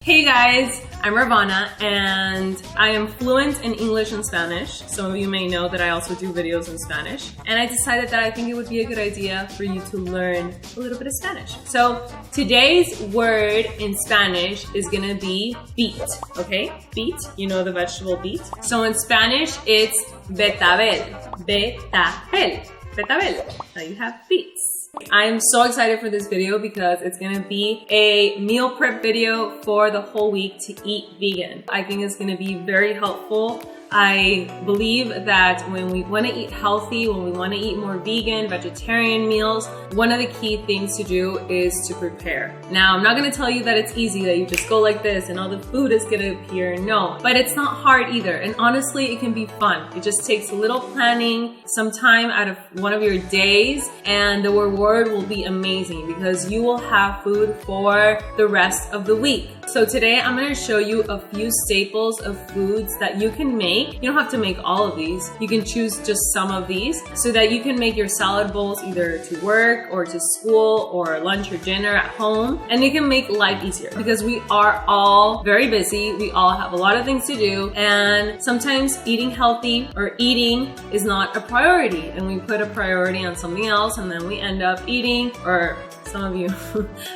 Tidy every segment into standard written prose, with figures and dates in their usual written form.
Hey guys, I'm Rawvana and I am fluent in English and Spanish. Some of you may know that I also do videos in Spanish. And I decided that I think it would be a good idea for you to learn a little bit of Spanish. So today's word in Spanish is gonna be beet, okay? Beet, you know the vegetable beet. So in Spanish, it's betabel, betabel, betabel. Now you have beets. I'm so excited for this video because it's gonna be a meal prep video for the whole week to eat vegan. I think it's gonna be very helpful. I believe that when we want to eat healthy, when we want to eat more vegan, vegetarian meals, one of the key things to do is to prepare. Now, I'm not going to tell you that it's easy, that you just go like this and all the food is going to appear. No, but it's not hard either. And honestly, it can be fun. It just takes a little planning, some time out of one of your days, and the reward will be amazing because you will have food for the rest of the week. So today I'm going to show you a few staples of foods that you can make. You don't have to make all of these. You can choose just some of these so that you can make your salad bowls either to work or to school or lunch or dinner at home, and it can make life easier because we are all very busy. We all have a lot of things to do, and sometimes eating healthy or eating is not a priority, and we put a priority on something else and then we end up eating, or some of you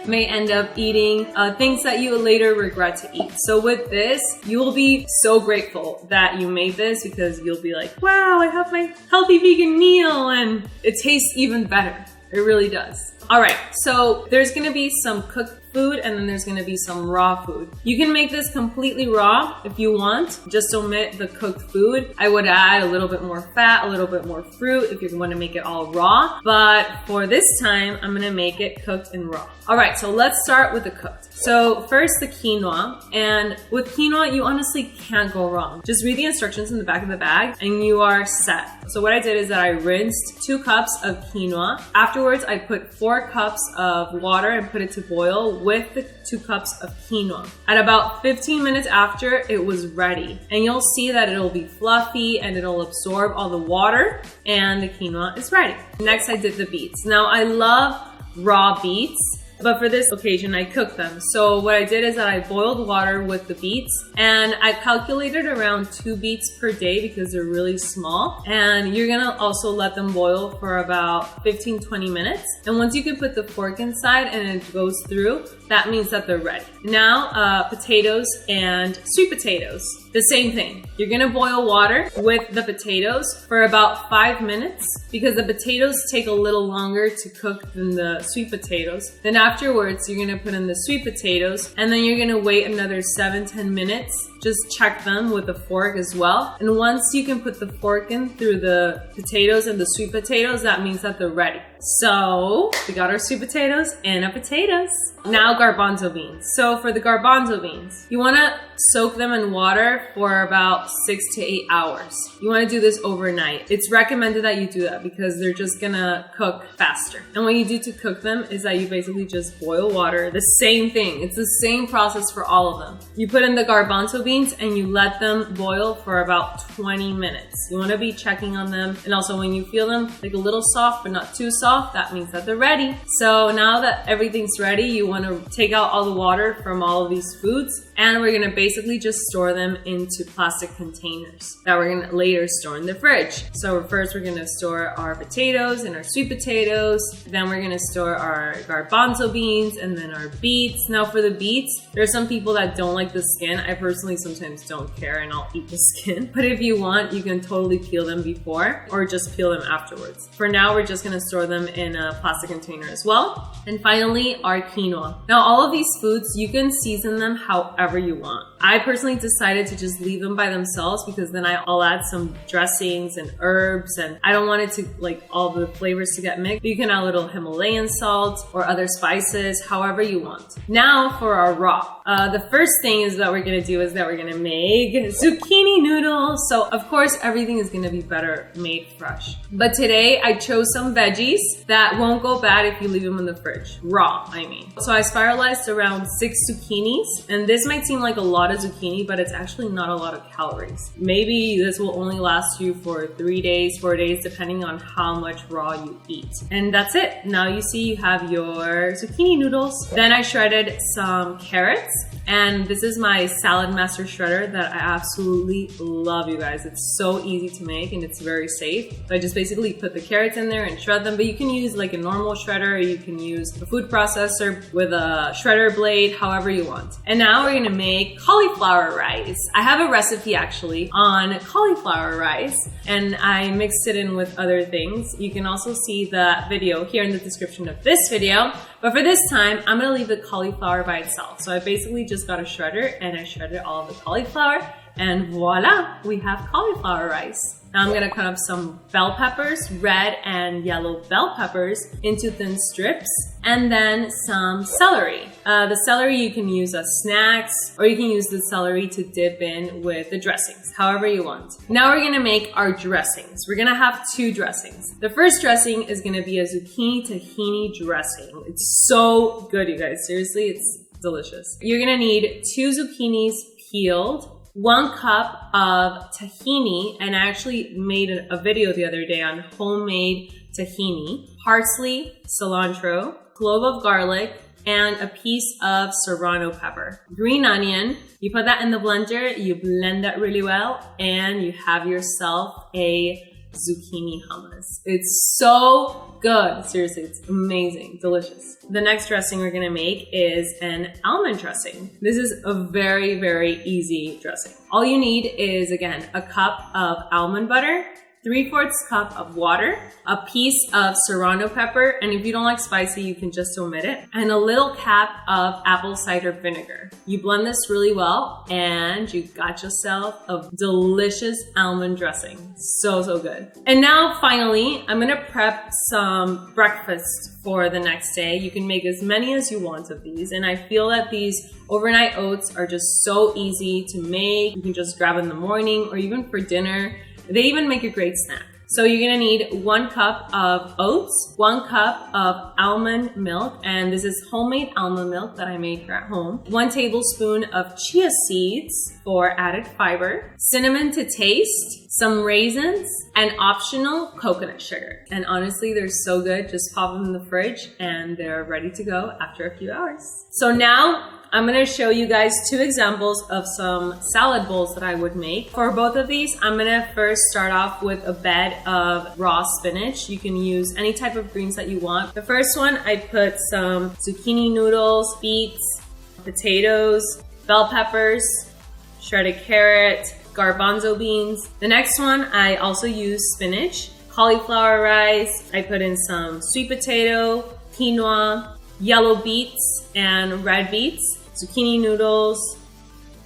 may end up eating things that you later regret to eat. So with this, you will be so grateful that you made this because you'll be like, wow, I have my healthy vegan meal and it tastes even better. It really does. All right, so there's gonna be some cooked food and then there's gonna be some raw food. You can make this completely raw if you want. Just omit the cooked food. I would add a little bit more fat, a little bit more fruit if you want to make it all raw. But for this time, I'm gonna make it cooked and raw. All right, so let's start with the cooked. So first, the quinoa. And with quinoa, you honestly can't go wrong. Just read the instructions in the back of the bag and you are set. So what I did is that I rinsed 2 cups of quinoa. Afterwards, I put 4 cups of water and put it to boil with the 2 cups of quinoa. At about 15 minutes after, it was ready. And you'll see that it'll be fluffy and it'll absorb all the water and the quinoa is ready. Next, I did the beets. Now, I love raw beets, but for this occasion, I cooked them. So what I did is that I boiled water with the beets, and I calculated around 2 beets per day because they're really small. And you're gonna also let them boil for about 15-20 minutes. And once you can put the fork inside and it goes through, that means that they're ready. Now, potatoes and sweet potatoes. The same thing. You're gonna boil water with the potatoes for about 5 minutes because the potatoes take a little longer to cook than the sweet potatoes. Then afterwards, you're gonna put in the sweet potatoes and then you're gonna wait another 7-10 minutes. Just check them with a fork as well. And once you can put the fork in through the potatoes and the sweet potatoes, that means that they're ready. So we got our sweet potatoes and our potatoes. Now garbanzo beans. So for the garbanzo beans, you wanna soak them in water for about 6 to 8 hours. You wanna do this overnight. It's recommended that you do that because they're just gonna cook faster. And what you do to cook them is that you basically just boil water. The same thing. It's the same process for all of them. You put in the garbanzo beans and you let them boil for about 20 minutes. You wanna be checking on them. And also when you feel them like a little soft but not too soft, that means that they're ready. So now that everything's ready, you wanna take out all the water from all of these foods, and we're gonna basically just store them into plastic containers that we're gonna later store in the fridge. So first we're gonna store our potatoes and our sweet potatoes, then we're gonna store our garbanzo beans and then our beets. Now for the beets, there are some people that don't like the skin. I personally sometimes don't care and I'll eat the skin. But if you want, you can totally peel them before or just peel them afterwards. For now, we're just gonna store them in a plastic container as well. And finally, our quinoa. Now all of these foods, you can season them however you want. I personally decided to just leave them by themselves because then I'll add some dressings and herbs, and I don't want it to like all the flavors to get mixed. You can add a little Himalayan salt or other spices, however you want. Now for our raw. The first thing is that we're gonna do is that we're we're gonna make zucchini noodles. So of course, everything is gonna be better made fresh. But today I chose some veggies that won't go bad if you leave them in the fridge. Raw, I mean. So I spiralized around 6 zucchinis, and this might seem like a lot of zucchini, but it's actually not a lot of calories. Maybe this will only last you for 3 days, 4 days, depending on how much raw you eat. And that's it. Now you see you have your zucchini noodles. Then I shredded some carrots, and this is my Salad Master shredder that I absolutely love, you guys. It's so easy to make and it's very safe. So I just basically put the carrots in there and shred them, but you can use like a normal shredder, or you can use a food processor with a shredder blade, however you want. And now we're gonna make cauliflower rice. I have a recipe actually on cauliflower rice, and I mixed it in with other things. You can also see the video here in the description of this video. But for this time, I'm gonna leave the cauliflower by itself. So I basically just got a shredder and I shredded all of the cauliflower, and voila, we have cauliflower rice. Now I'm gonna cut up some bell peppers, red and yellow bell peppers, into thin strips, and then some celery. The celery you can use as snacks, or you can use the celery to dip in with the dressings, however you want. Now we're gonna make our dressings. We're gonna have 2 dressings. The first dressing is gonna be a zucchini tahini dressing. It's so good, you guys. Seriously, it's delicious. You're gonna need 2 zucchinis peeled, 1 cup of tahini, and I actually made a video the other day on homemade tahini, parsley, cilantro, clove of garlic, and a piece of serrano pepper. Green onion, you put that in the blender, you blend that really well, and you have yourself a zucchini hummus. It's so good. Seriously, it's amazing, delicious. The next dressing we're gonna make is an almond dressing. This is a very, very easy dressing. All you need is, again, a cup of almond butter, 3/4 cup of water, a piece of serrano pepper, and if you don't like spicy, you can just omit it, and a little cap of apple cider vinegar. You blend this really well, and you got yourself a delicious almond dressing. So, so good. And now, finally, I'm gonna prep some breakfast for the next day. You can make as many as you want of these, and I feel that these overnight oats are just so easy to make. You can just grab in the morning, or even for dinner. They even make a great snack. So you're gonna need 1 cup of oats, 1 cup of almond milk, and this is homemade almond milk that I made here at home, 1 tablespoon of chia seeds for added fiber, cinnamon to taste, some raisins, and optional coconut sugar. And honestly, they're so good. Just pop them in the fridge and they're ready to go after a few hours. So now, I'm gonna show you guys 2 examples of some salad bowls that I would make. For both of these, I'm gonna first start off with a bed of raw spinach. You can use any type of greens that you want. The first one, I put some zucchini noodles, beets, potatoes, bell peppers, shredded carrot, garbanzo beans. The next one, I also use spinach, cauliflower rice. I put in some sweet potato, quinoa, yellow beets, and red beets, zucchini noodles,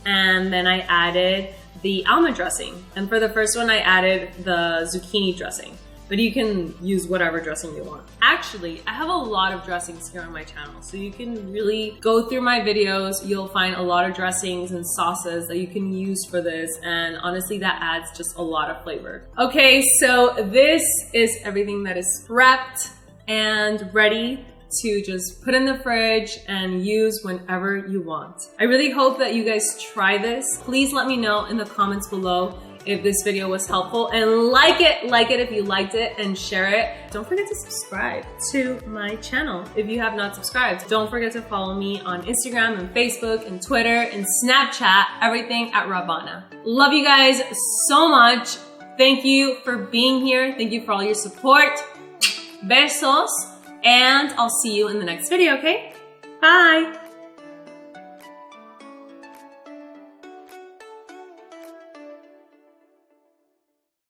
and then I added the almond dressing. And for the first one, I added the zucchini dressing, but you can use whatever dressing you want. Actually, I have a lot of dressings here on my channel, so you can really go through my videos. You'll find a lot of dressings and sauces that you can use for this, and honestly, that adds just a lot of flavor. Okay, so this is everything that is prepped and ready to just put in the fridge and use whenever you want. I really hope that you guys try this. Please let me know in the comments below if this video was helpful, and like it if you liked it, and share it. Don't forget to subscribe to my channel if you have not subscribed. Don't forget to follow me on Instagram and Facebook and Twitter and Snapchat, everything at Rawvana. Love you guys so much. Thank you for being here. Thank you for all your support. Besos. And I'll see you in the next video, okay? Bye!